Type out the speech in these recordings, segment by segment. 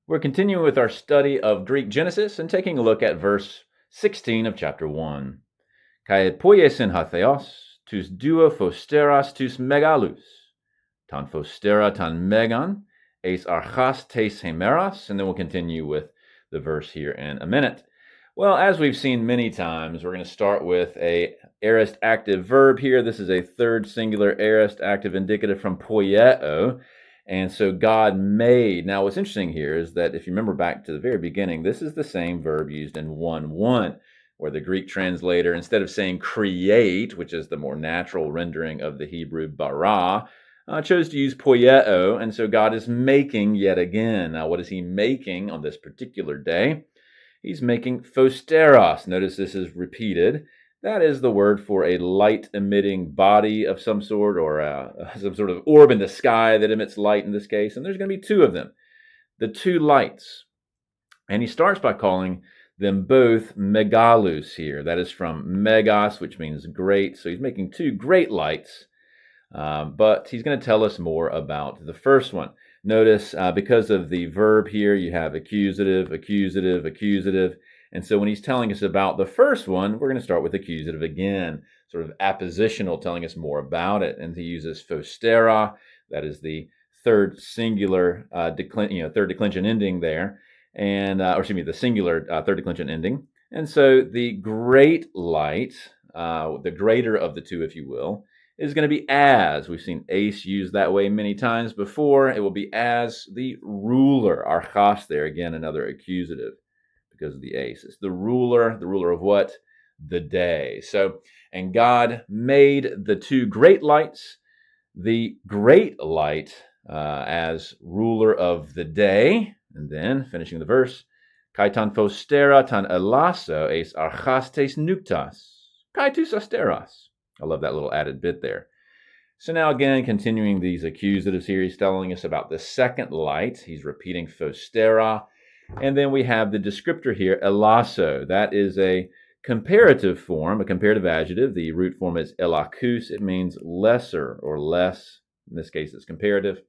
We're continuing with our study of Greek Genesis and taking a look at verse 16 of chapter 1. Kai poiesin hatheos, tus duo fosteras tus megalus, tan fostera tan megan, eis archas tes hemeras, and then we'll continue with the verse here in a minute. Well, as we've seen many times, we're going to start with a aorist active verb here. This is a third singular aorist active indicative from poieo. And so God made. Now, what's interesting here is that if you remember back to the very beginning, this is the same verb used in 1:1, where the Greek translator, instead of saying create, which is the more natural rendering of the Hebrew bara, chose to use poieo. And so God is making yet again. Now, what is he making on this particular day? He's making phosteros. Notice this is repeated. That is the word for a light-emitting body of some sort, or some sort of orb in the sky that emits light in this case. And there's going to be two of them, the two lights. And he starts by calling them both megalus here. That is from megas, which means great. So he's making two great lights. But he's going to tell us more about the first one. Notice, because of the verb here, you have accusative, accusative, accusative. And so when he's telling us about the first one, we're going to start with accusative again, sort of appositional, telling us more about it. And he uses phostera, that is the third singular, third declension ending there, and the singular third declension ending. And so the great light, the greater of the two, if you will, is going to be as. We've seen ace used that way many times before. It will be as the ruler, archas there, again, another accusative because of the ace. It's the ruler of what? The day. So, and God made the two great lights, the great light as ruler of the day. And then, finishing the verse, kai tan fostera tan elaso eis archastes nuktas, kai tus asteras. I love that little added bit there. So now again, continuing these accusatives here, he's telling us about the second light. He's repeating fostera. And then we have the descriptor here, elaso. That is a comparative form, a comparative adjective. The root form is elakus. It means lesser or less. In this case, it's comparative.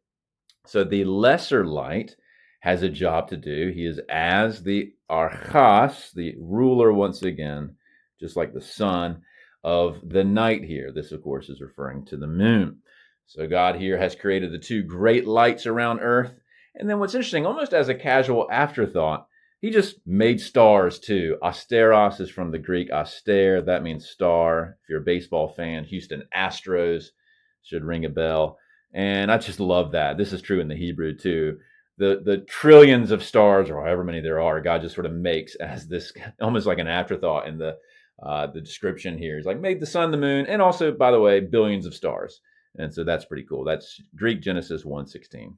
So the lesser light has a job to do. He is as the archas, the ruler once again, just like the sun of the night here. This, of course, is referring to the moon. So God here has created the two great lights around earth. And then what's interesting, almost as a casual afterthought, he just made stars too. Asteros is from the Greek aster. That means star. If you're a baseball fan, Houston Astros should ring a bell. And I just love that. This is true in the Hebrew too. The trillions of stars, or however many there are, God just sort of makes as this almost like an afterthought in the description here. He's like, made the sun, the moon, and also, by the way, billions of stars. And so that's pretty cool. That's Greek Genesis 1:16.